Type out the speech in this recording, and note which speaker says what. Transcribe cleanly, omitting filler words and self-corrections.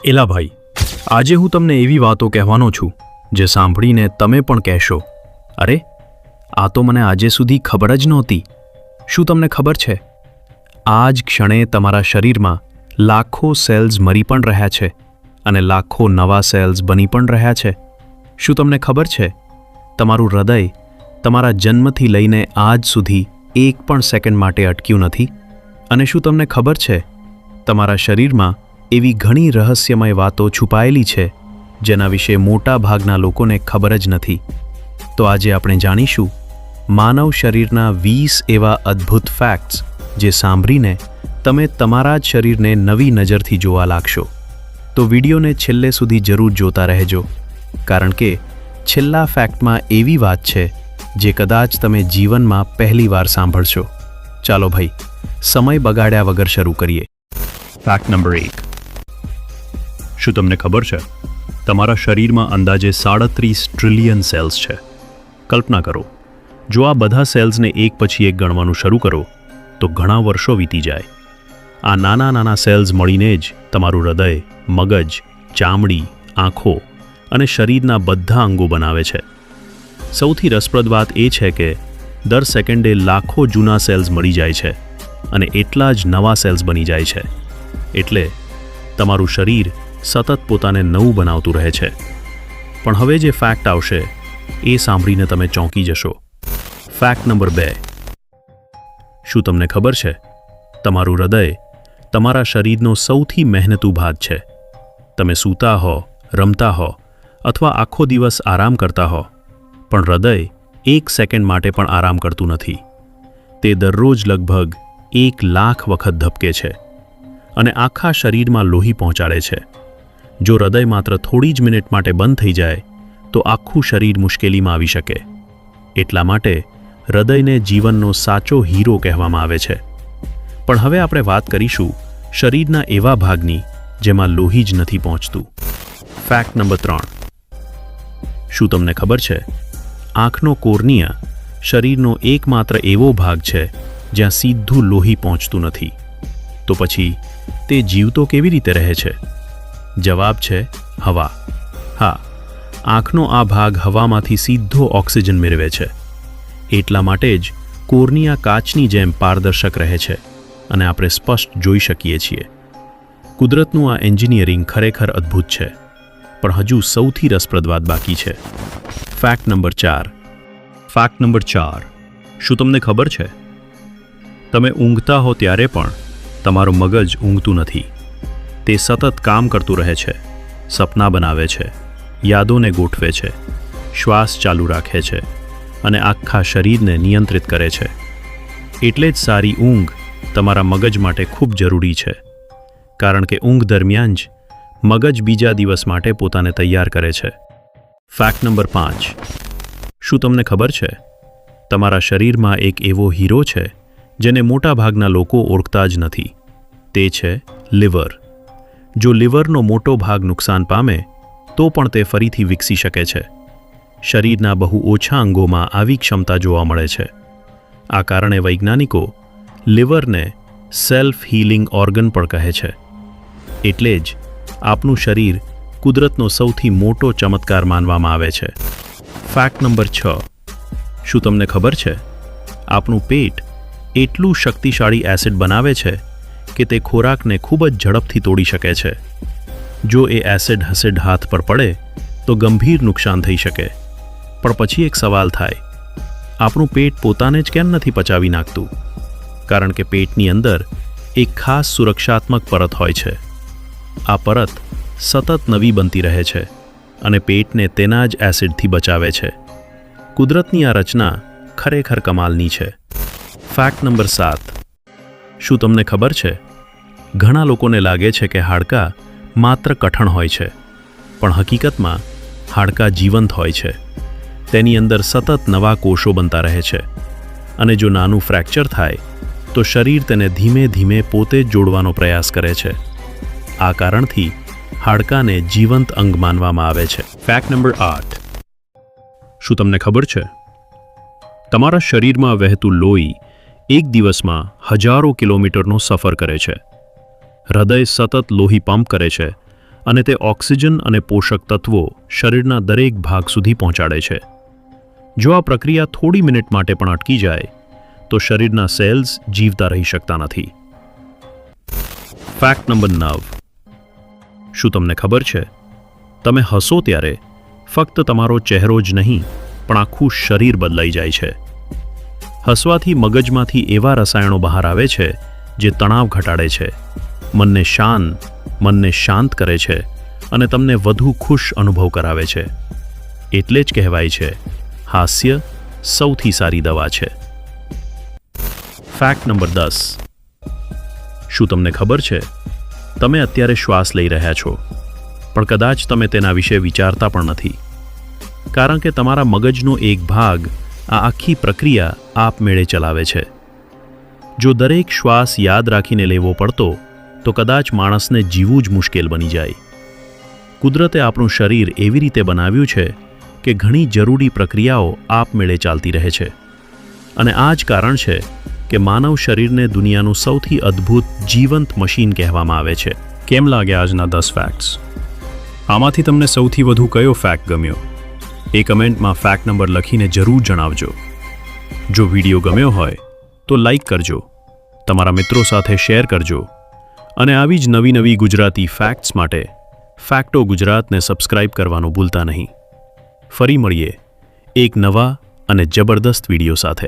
Speaker 1: એલા ભાઈ, આજે હું તમને એવી વાતો કહેવાનો છું જે સાંભળીને તમે પણ કહેશો, અરે આ તો મને આજે સુધી ખબર જ નહોતી. શું તમને ખબર છે, આ જ ક્ષણે તમારા શરીરમાં લાખો સેલ્સ મરી પણ રહ્યા છે અને લાખો નવા સેલ્સ બની પણ રહ્યા છે. શું તમને ખબર છે, તમારું હૃદય તમારા જન્મથી લઈને આજ સુધી એક પણ સેકન્ડ માટે અટક્યું નથી? અને શું તમને ખબર છે, તમારા શરીરમાં એવી ઘણી રહસ્યમય વાતો છુપાયેલી છે જેના વિશે મોટા ભાગના લોકોને ખબર જ નથી. તો આજે આપણે જાણીશું માનવ શરીરના 20 એવા અદ્ભુત ફેક્ટ્સ જે સાંભળીને તમે તમારા જ શરીરને નવી નજરથી જોવા લાગશો. તો વિડીયોને છેલ્લે સુધી જરૂર જોતા રહેજો, કારણ કે છેલ્લા ફેક્ટમાં એવી વાત છે જે કદાચ તમે જીવનમાં પહેલીવાર સાંભળશો. ચાલો ભાઈ, સમય બગાડ્યા વગર શરૂ કરીએ. Fact number 1. શું તમને ખબર છે, તમારા શરીરમાં અંદાજે 37 ટ્રિલિયન સેલ્સ છે. કલ્પના કરો, જો આ બધા સેલ્સને એક પછી એક ગણવાનું શરૂ કરો તો ઘણા વર્ષો વીતી જાય. આ નાના નાના સેલ્સ મળીને જ તમારું હૃદય, મગજ, ચામડી, આંખો અને શરીરના બધા અંગો બનાવે છે. સૌથી રસપ્રદ વાત એ છે કે દર સેકન્ડે લાખો જૂના સેલ્સ મળી જાય છે અને એટલા જ નવા સેલ્સ બની જાય છે. એટલે તમારું શરીર સતત પોતાને નવું બનાવતું રહે છે. પણ હવે જે ફેક્ટ આવશે એ સાંભળીને તમે ચોંકી જશો. Fact number 2. શું તમને ખબર છે, તમારું હૃદય તમારા શરીરનો સૌથી મહેનતુ ભાગ છે. તમે સૂતા હો, રમતા હો અથવા આખો દિવસ આરામ કરતા હો, પણ હૃદય એક સેકન્ડ માટે પણ આરામ કરતું નથી. તે દરરોજ લગભગ 1 લાખ વખત ધબકે છે અને આખા શરીરમાં લોહી પહોંચાડે છે. જો હૃદય માત્ર થોડી જ મિનિટ માટે બંધ થઈ જાય તો આખું શરીર મુશ્કેલીમાં આવી શકે. એટલા માટે હૃદયને જીવનનો સાચો હીરો કહેવામાં આવે છે. પણ હવે આપણે વાત કરીશું શરીરના એવા ભાગની જેમાં લોહી જ નથી પહોંચતું. Fact number 3. શું તમને ખબર છે, આંખનો કોર્નિયા શરીરનો એકમાત્ર એવો ભાગ છે જ્યાં સીધું લોહી પહોંચતું નથી. તો પછી તે જીવતો કેવી રીતે રહે છે? જવાબ છે હવા. હા, આંખનો આ ભાગ હવામાંથી સીધો ઓક્સિજન મેળવે છે. એટલા માટે જ કોર્નિયા કાચની જેમ પારદર્શક રહે છે અને આપણે સ્પષ્ટ જોઈ શકીએ છીએ. કુદરતનું આ એન્જિનિયરિંગ ખરેખર અદ્ભુત છે. પણ હજુ સૌથી રસપ્રદ વાત બાકી છે. Fact number 4. Fact number 4. શું તમને ખબર છે, તમે ઊંઘતા હો ત્યારે પણ તમારું મગજ ઊંઘતું નથી. તે સતત કામ કરતું રહે છે, સપના બનાવે છે, યાદોને ગોઠવે છે, શ્વાસ ચાલુ રાખે છે અને આખા શરીરને નિયંત્રિત કરે છે. એટલે જ સારી ઊંઘ તમારા મગજ માટે ખૂબ જરૂરી છે, કારણ કે ઊંઘ દરમિયાન જ મગજ બીજા દિવસ માટે પોતાને તૈયાર કરે છે. Fact number 5. શું તમને ખબર છે, તમારા શરીરમાં એક એવો હીરો છે જેને મોટાભાગના લોકો ઓળખતા જ નથી. તે છે લિવર. જો લિવરનો મોટો ભાગ નુકસાન પામે તો પણ તે ફરીથી વિકસી શકે છે. શરીરના બહુ ઓછા અંગોમાં આવી ક્ષમતા જોવા મળે છે. આ કારણે વૈજ્ઞાનિકો લિવરને સેલ્ફ હીલિંગ ઓર્ગન પણ કહે છે. એટલે જ આપનું શરીર કુદરતનો સૌથી મોટો ચમત્કાર માનવામાં આવે છે. Fact number 6. શું તમને ખબર છે, આપણું પેટ એટલું શક્તિશાળી એસિડ બનાવે છે કે તે ખોરાકને ખૂબ જ ઝડપથી તોડી શકે છે. જો એ એસિડ હસેડ હાથ પર પડે તો ગંભીર નુકસાન થઈ શકે. પણ પછી એક સવાલ થાય, આપણું પેટ પોતાને જ કેમ નથી પચાવી નાખતું? કારણ કે પેટની અંદર એક ખાસ સુરક્ષાત્મક પરત હોય છે. આ પરત સતત નવી બનતી રહે છે અને પેટને તેના જ એસિડથી બચાવે છે. કુદરતની આ રચના ખરેખર કમાલની છે. Fact number 7. શું તમને ખબર છે, ઘણા લોકોને લાગે છે કે હાડકાં માત્ર કઠણ હોય છે, પણ હકીકતમાં હાડકાં જીવંત હોય છે. તેની અંદર સતત નવા કોષો બનતા રહે છે અને જો નાનું ફ્રેક્ચર થાય તો શરીર તેને ધીમે ધીમે પોતે જ જોડવાનો પ્રયાસ કરે છે. આ કારણથી હાડકાને જીવંત અંગ માનવામાં આવે છે. Fact number 8. શું તમને ખબર છે, તમારા શરીરમાં વહેતું લોહી એક દિવસમાં હજારો કિલોમીટરનો સફર કરે છે. હૃદય સતત લોહી પંપ કરે છે અને તે ઓક્સિજન અને પોષક તત્વો શરીરના દરેક ભાગ સુધી પહોંચાડે છે. જો આ પ્રક્રિયા થોડી મિનિટ માટે પણ અટકી જાય તો શરીરના સેલ્સ જીવતા રહી શકતા નથી. Fact number 9. શું તમને ખબર છે, તમે હસો ત્યારે ફક્ત તમારો ચહેરો જ નહીં પણ આખું શરીર બદલાઈ જાય છે. હસવાથી મગજમાંથી એવા રસાયણો બહાર આવે છે જે તણાવ ઘટાડે છે, મનને શાંત કરે છે અને તમને વધુ ખુશ અનુભવ કરાવે છે. એટલે જ કહેવાય છે, હાસ્ય સૌથી સારી દવા છે. Fact number 10. શું તમને ખબર છે, તમે અત્યારે શ્વાસ લઈ રહ્યા છો પણ કદાચ તમે તેના વિશે વિચારતા પણ નથી, કારણ કે તમારા મગજનો એક ભાગ આ આખી પ્રક્રિયા આપમેળે ચલાવે છે. જો દરેક શ્વાસ યાદ રાખીને લેવો પડતો તો કદાચ માણસને જીવવું જ મુશ્કેલ બની જાય. કુદરતે આપણું શરીર એવી રીતે બનાવ્યું છે કે ઘણી જરૂરી પ્રક્રિયાઓ આપમેળે ચાલતી રહે છે. અને આ જ કારણ છે કે માનવ શરીરને દુનિયાનું સૌથી અદ્ભુત જીવંત મશીન કહેવામાં આવે છે. કેમ લાગ્યા આજના 10 ફેક્ટ્સ? આમાંથી તમને સૌથી વધુ કયો ફેક્ટ ગમ્યો એ કમેન્ટમાં ફેક્ટ નંબર લખીને જરૂર જણાવજો. જો વિડીયો ગમ્યો હોય તો લાઈક કરજો, તમારા મિત્રો સાથે શેર કરજો અને આવી જ નવી ગુજરાતી ફેક્ટ્સ માટે ફેક્ટો ગુજરાતને સબસ્ક્રાઇબ કરવાનું ભૂલતા નહીં. ફરી મળીએ એક નવા અને જબરદસ્ત વિડીયો સાથે.